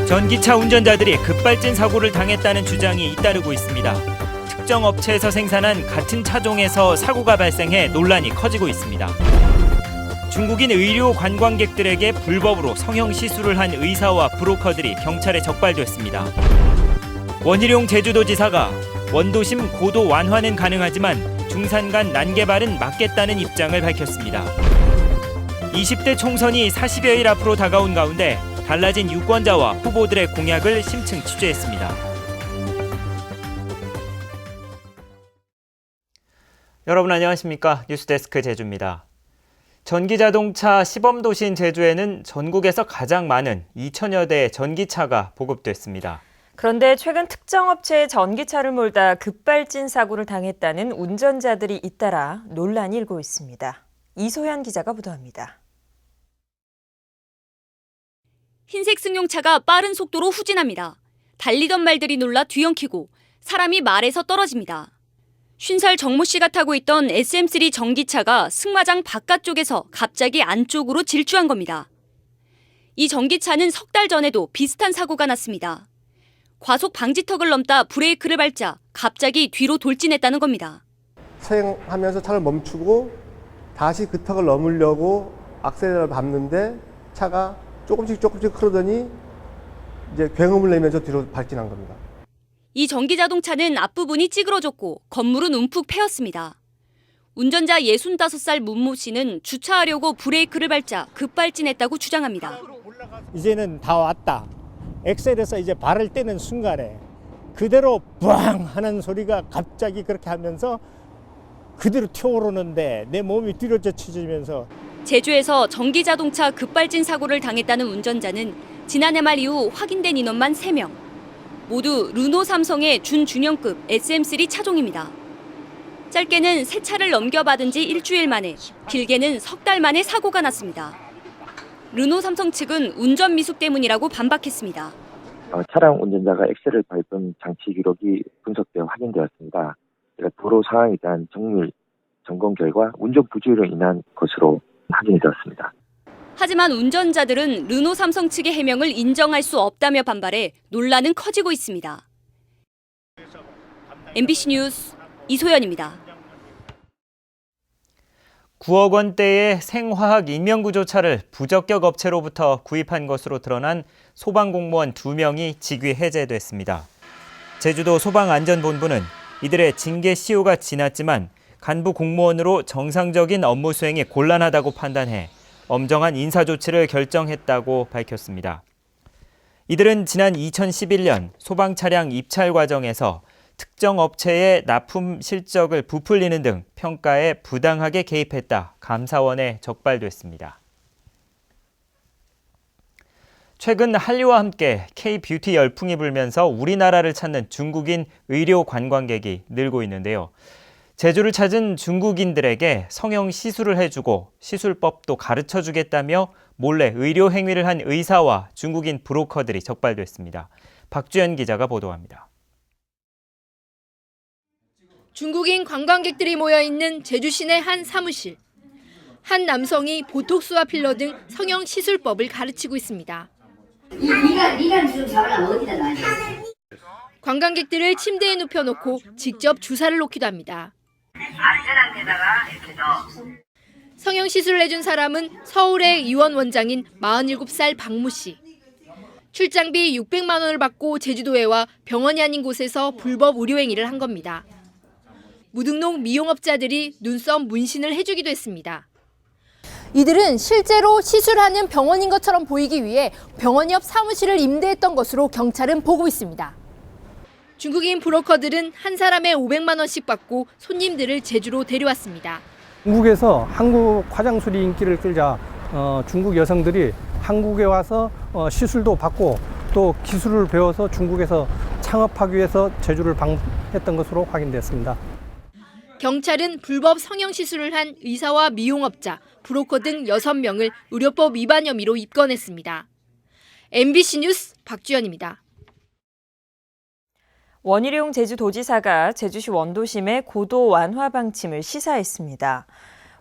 전기차 운전자들이 급발진 사고를 당했다는 주장이 잇따르고 있습니다. 특정 업체에서 생산한 같은 차종에서 사고가 발생해 논란이 커지고 있습니다. 중국인 의료 관광객들에게 불법으로 성형 시술을 한 의사와 브로커들이 경찰에 적발됐습니다. 원희룡 제주도지사가 원도심 고도 완화는 가능하지만 중산간 난개발은 막겠다는 입장을 밝혔습니다. 20대 총선이 40여일 앞으로 다가온 가운데 달라진 유권자와 후보들의 공약을 심층 취재했습니다. 여러분 안녕하십니까? 뉴스데스크 제주입니다. 전기자동차 시범도시인 제주에는 전국에서 가장 많은 2천여 대의 전기차가 보급됐습니다. 그런데 최근 특정 업체에 전기차를 몰다 급발진 사고를 당했다는 운전자들이 잇따라 논란이 일고 있습니다. 이소연 기자가 보도합니다. 흰색 승용차가 빠른 속도로 후진합니다. 달리던 말들이 놀라 뒤엉키고 사람이 말에서 떨어집니다. 50살 정모 씨가 타고 있던 SM3 전기차가 승마장 바깥쪽에서 갑자기 안쪽으로 질주한 겁니다. 이 전기차는 석 달 전에도 비슷한 사고가 났습니다. 과속 방지턱을 넘다 브레이크를 밟자 갑자기 뒤로 돌진했다는 겁니다. 서행하면서 차를 멈추고 다시 그 턱을 넘으려고 악셀을 밟는데 차가 조금씩 흐르더니 이제 굉음을 내면서 뒤로 발진한 겁니다. 이 전기자동차는 앞부분이 찌그러졌고 건물은 움푹 패였습니다. 운전자 65살 문모 씨는 주차하려고 브레이크를 밟자 급발진했다고 주장합니다. 이제는 다 왔다. 엑셀에서 이제 발을 떼는 순간에 그대로 부앙 하는 소리가 갑자기 그렇게 하면서 그대로 튀어오르는데 내 몸이 뒤로 젖혀지면서 제주에서 전기자동차 급발진 사고를 당했다는 운전자는 지난해 말 이후 확인된 인원만 3명. 모두 르노 삼성의 준중형급 SM3 차종입니다. 짧게는 새 차를 넘겨받은 지 일주일 만에, 길게는 석 달 만에 사고가 났습니다. 르노 삼성 측은 운전 미숙 때문이라고 반박했습니다. 차량 운전자가 엑셀을 밟은 장치 기록이 분석되어 확인되었습니다. 도로 상황에 대한 정밀 점검 결과 운전 부주의로 인한 것으로 확인이 되었습니다. 하지만 운전자들은 르노 삼성 측의 해명을 인정할 수 없다며 반발해 논란은 커지고 있습니다. MBC 뉴스 이소연입니다. 9억 원대의 생화학 인명구조차를 부적격 업체로부터 구입한 것으로 드러난 소방공무원 2명이 직위 해제됐습니다. 제주도 소방안전본부는 이들의 징계 시효가 지났지만 간부 공무원으로 정상적인 업무 수행이 곤란하다고 판단해 엄정한 인사조치를 결정했다고 밝혔습니다. 이들은 지난 2011년 소방차량 입찰 과정에서 특정 업체의 납품 실적을 부풀리는 등 평가에 부당하게 개입했다 감사원에 적발됐습니다. 최근 한류와 함께 K-뷰티 열풍이 불면서 우리나라를 찾는 중국인 의료 관광객이 늘고 있는데요. 제주를 찾은 중국인들에게 성형 시술을 해주고 시술법도 가르쳐주겠다며 몰래 의료 행위를 한 의사와 중국인 브로커들이 적발됐습니다. 박주연 기자가 보도합니다. 중국인 관광객들이 모여있는 제주 시내 한 사무실. 한 남성이 보톡스와 필러 등 성형 시술법을 가르치고 있습니다. 네가 지금 잡으려면 어디다 놔야 돼? 관광객들을 침대에 눕혀놓고 직접 주사를 놓기도 합니다. 안전한 데다가 이렇게 넣어. 성형 시술을 해준 사람은 서울의 의원 원장인 47살 박모 씨. 출장비 600만 원을 받고 제주도에 와 병원이 아닌 곳에서 불법 의료 행위를 한 겁니다. 무등록 미용업자들이 눈썹 문신을 해주기도 했습니다. 이들은 실제로 시술하는 병원인 것처럼 보이기 위해 병원 옆 사무실을 임대했던 것으로 경찰은 보고 있습니다. 중국인 브로커들은 한 사람에 500만 원씩 받고 손님들을 제주로 데려왔습니다. 중국에서 한국 화장술이 인기를 끌자 중국 여성들이 한국에 와서 시술도 받고 또 기술을 배워서 중국에서 창업하기 위해서 제주를 방문했던 것으로 확인됐습니다. 경찰은 불법 성형 시술을 한 의사와 미용업자, 브로커 등 6명을 의료법 위반 혐의로 입건했습니다. MBC 뉴스 박주연입니다. 원희룡 제주도지사가 제주시 원도심의 고도 완화 방침을 시사했습니다.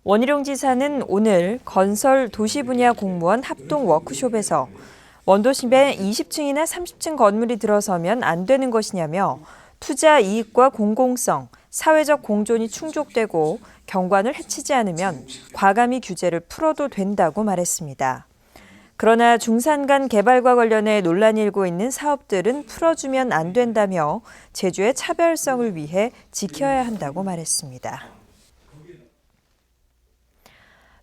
원희룡 지사는 오늘 건설 도시 분야 공무원 합동 워크숍에서 원도심에 20층이나 30층 건물이 들어서면 안 되는 것이냐며 투자 이익과 공공성, 사회적 공존이 충족되고 경관을 해치지 않으면 과감히 규제를 풀어도 된다고 말했습니다. 그러나 중산간 개발과 관련해 논란이 일고 있는 사업들은 풀어주면 안 된다며 제주의 차별성을 위해 지켜야 한다고 말했습니다.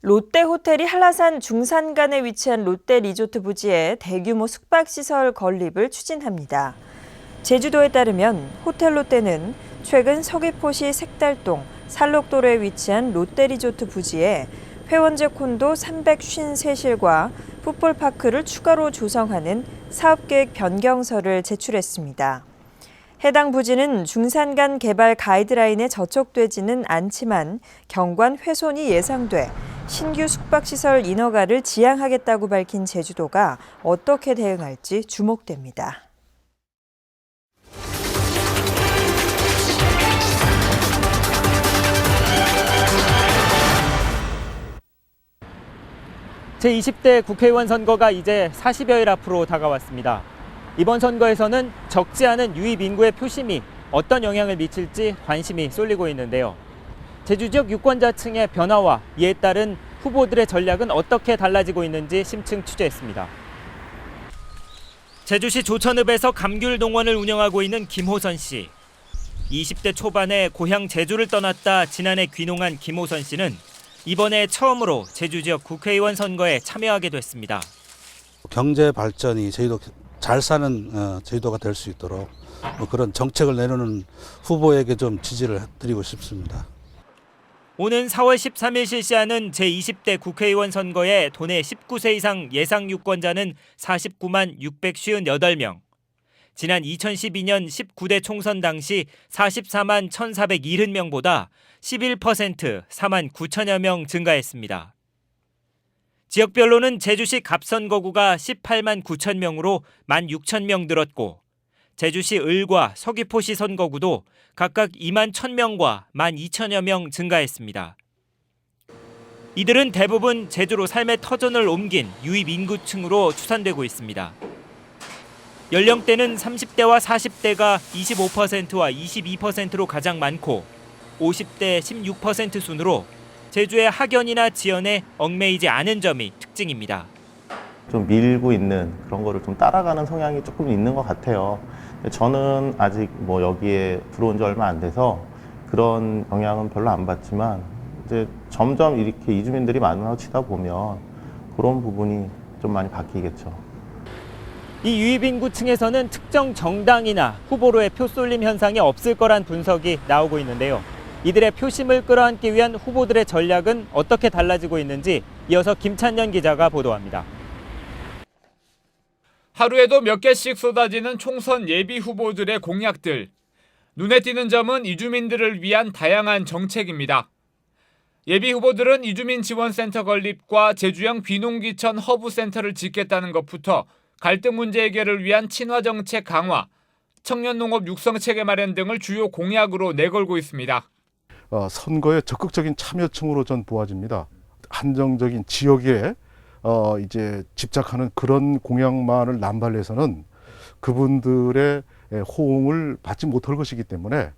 롯데호텔이 한라산 중산간에 위치한 롯데리조트 부지에 대규모 숙박시설 건립을 추진합니다. 제주도에 따르면 호텔 롯데는 최근 서귀포시 색달동 살록도로에 위치한 롯데리조트 부지에 회원제 콘도 353실과 풋볼파크를 추가로 조성하는 사업계획 변경서를 제출했습니다. 해당 부지는 중산간 개발 가이드라인에 저촉되지는 않지만 경관 훼손이 예상돼 신규 숙박시설 인허가를 지향하겠다고 밝힌 제주도가 어떻게 대응할지 주목됩니다. 제20대 국회의원 선거가 이제 40여일 앞으로 다가왔습니다. 이번 선거에서는 적지 않은 유입 인구의 표심이 어떤 영향을 미칠지 관심이 쏠리고 있는데요. 제주 지역 유권자층의 변화와 이에 따른 후보들의 전략은 어떻게 달라지고 있는지 심층 취재했습니다. 제주시 조천읍에서 감귤동원을 운영하고 있는 김호선 씨. 20대 초반에 고향 제주를 떠났다 지난해 귀농한 김호선 씨는 이번에 처음으로 제주 지역 국회의원 선거에 참여하게 됐습니다. 경제 발전이 저희도 잘 사는 제주도가 될 수 있도록 그런 정책을 내놓는 후보에게 좀 지지를 드리고 싶습니다. 오는 4월 13일 실시하는 제20대 국회의원 선거에 도내 19세 이상 예상 유권자는 49만 658명. 지난 2012년 19대 총선 당시 44만 1,470명보다 11% 4만 9천여 명 증가했습니다. 지역별로는 제주시 갑선거구가 18만 9천 명으로 1만 6천 명 늘었고 제주시 을과 서귀포시 선거구도 각각 2만 1,000명과 1만 2천여 명 증가했습니다. 이들은 대부분 제주로 삶의 터전을 옮긴 유입 인구층으로 추산되고 있습니다. 연령대는 30대와 40대가 25%와 22%로 가장 많고 50대 16% 순으로 제주의 학연이나 지연에 얽매이지 않은 점이 특징입니다. 좀 밀고 있는 그런 거를 좀 따라가는 성향이 조금 있는 것 같아요. 저는 아직 뭐 여기에 들어온 지 얼마 안 돼서 그런 영향은 별로 안 받지만 이제 점점 이렇게 이주민들이 많아지다 보면 그런 부분이 좀 많이 바뀌겠죠. 이 유입 인구층에서는 특정 정당이나 후보로의 표 쏠림 현상이 없을 거란 분석이 나오고 있는데요. 이들의 표심을 끌어안기 위한 후보들의 전략은 어떻게 달라지고 있는지 이어서 김찬년 기자가 보도합니다. 하루에도 몇 개씩 쏟아지는 총선 예비 후보들의 공약들. 눈에 띄는 점은 이주민들을 위한 다양한 정책입니다. 예비 후보들은 이주민 지원센터 건립과 제주형 귀농귀천 허브센터를 짓겠다는 것부터 갈등 문제 해결을 위한 친화 정책 강화, 청년 농업 육성 체계 마련 등을 주요 공약으로 내걸고 있습니다. 선거에 적극적인 참여층으로 전 보아집니다. 한정적인 지역에 이제 집착하는 그런 공약만을 남발해서는 그분들의 호응을 받지 못할 것이기 때문에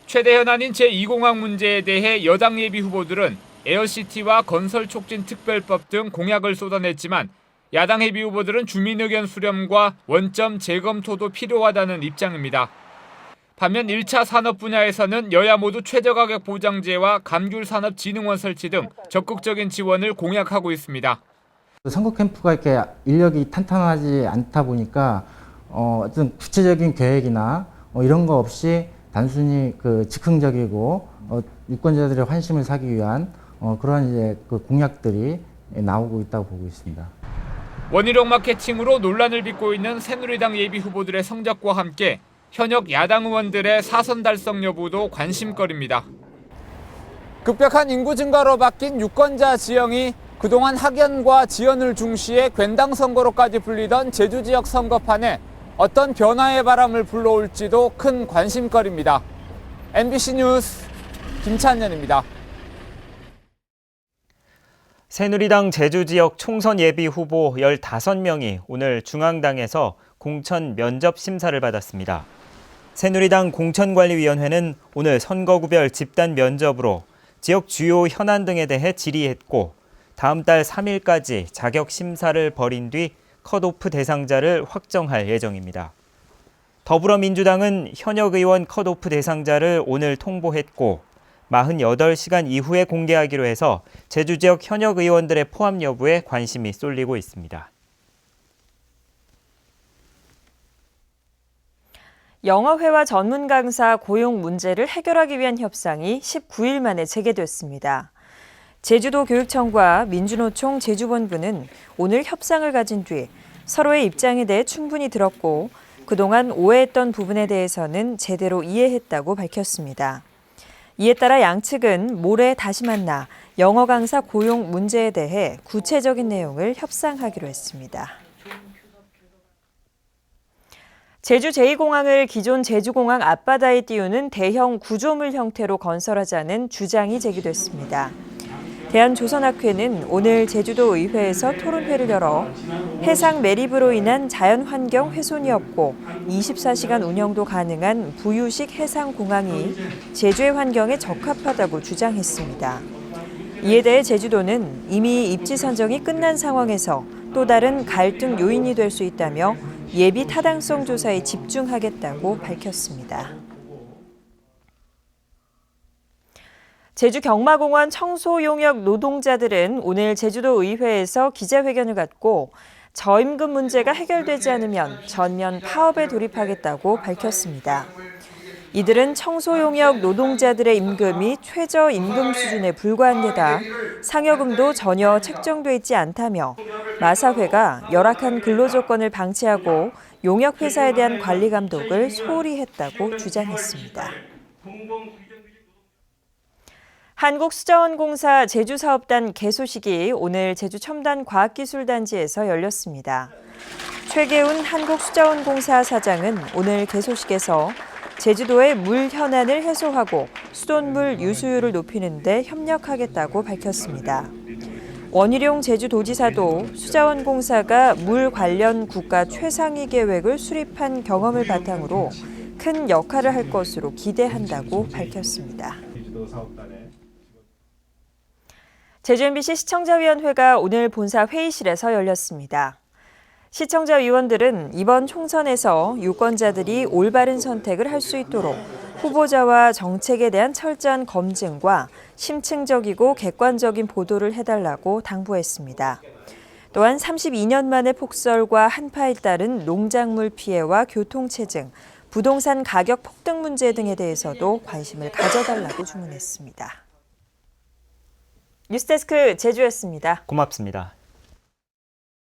최대 현안인 제2공항 문제에 대해 여당 예비 후보들은 에어시티와 건설 촉진 특별법 등 공약을 쏟아냈지만 야당 예비 후보들은 주민 의견 수렴과 원점 재검토도 필요하다는 입장입니다. 반면 1차 산업 분야에서는 여야 모두 최저가격 보장제와 감귤산업진흥원 설치 등 적극적인 지원을 공약하고 있습니다. 선거 캠프가 이렇게 인력이 탄탄하지 않다 보니까 어떤 구체적인 계획이나 이런 거 없이 단순히 그 즉흥적이고 유권자들의 환심을 사기 위한 그런 이제 그 공약들이 나오고 있다고 보고 있습니다. 원희룡 마케팅으로 논란을 빚고 있는 새누리당 예비 후보들의 성적과 함께 현역 야당 의원들의 사선 달성 여부도 관심거리입니다. 급격한 인구 증가로 바뀐 유권자 지형이 그동안 학연과 지연을 중시해 괜당 선거로까지 불리던 제주 지역 선거판에 어떤 변화의 바람을 불러올지도 큰 관심거리입니다. MBC 뉴스 김찬년입니다. 새누리당 제주 지역 총선 예비 후보 15명이 오늘 중앙당에서 공천 면접 심사를 받았습니다. 새누리당 공천관리위원회는 오늘 선거구별 집단 면접으로 지역 주요 현안 등에 대해 질의했고 다음 달 3일까지 자격 심사를 벌인 뒤 컷오프 대상자를 확정할 예정입니다. 더불어민주당은 현역 의원 컷오프 대상자를 오늘 통보했고 48시간 이후에 공개하기로 해서 제주 지역 현역 의원들의 포함 여부에 관심이 쏠리고 있습니다. 영어회화 전문 강사 고용 문제를 해결하기 위한 협상이 19일 만에 재개됐습니다. 제주도 교육청과 민주노총 제주본부는 오늘 협상을 가진 뒤 서로의 입장에 대해 충분히 들었고 그동안 오해했던 부분에 대해서는 제대로 이해했다고 밝혔습니다. 이에 따라 양측은 모레 다시 만나 영어 강사 고용 문제에 대해 구체적인 내용을 협상하기로 했습니다. 제주 제2공항을 기존 제주공항 앞바다에 띄우는 대형 구조물 형태로 건설하자는 주장이 제기됐습니다. 대한조선학회는 오늘 제주도 의회에서 토론회를 열어 해상 매립으로 인한 자연환경 훼손이 없고 24시간 운영도 가능한 부유식 해상공항이 제주의 환경에 적합하다고 주장했습니다. 이에 대해 제주도는 이미 입지 선정이 끝난 상황에서 또 다른 갈등 요인이 될 수 있다며 예비 타당성 조사에 집중하겠다고 밝혔습니다. 제주 경마공원 청소 용역 노동자들은 오늘 제주도 의회에서 기자회견을 갖고 저임금 문제가 해결되지 않으면 전면 파업에 돌입하겠다고 밝혔습니다. 이들은 청소 용역 노동자들의 임금이 최저임금 수준에 불과한 데다 상여금도 전혀 책정돼 있지 않다며 마사회가 열악한 근로조건을 방치하고 용역회사에 대한 관리 감독을 소홀히 했다고 주장했습니다. 한국수자원공사 제주사업단 개소식이 오늘 제주첨단과학기술단지에서 열렸습니다. 최계훈 한국수자원공사 사장은 오늘 개소식에서 제주도의 물 현안을 해소하고 수돗물 유수율을 높이는 데 협력하겠다고 밝혔습니다. 원희룡 제주도지사도 수자원공사가 물 관련 국가 최상위 계획을 수립한 경험을 바탕으로 큰 역할을 할 것으로 기대한다고 밝혔습니다. 제주 MBC 시청자위원회가 오늘 본사 회의실에서 열렸습니다. 시청자위원들은 이번 총선에서 유권자들이 올바른 선택을 할 수 있도록 후보자와 정책에 대한 철저한 검증과 심층적이고 객관적인 보도를 해달라고 당부했습니다. 또한 32년 만의 폭설과 한파에 따른 농작물 피해와 교통체증, 부동산 가격 폭등 문제 등에 대해서도 관심을 가져달라고 주문했습니다. 뉴스데스크 제주였습니다. 고맙습니다.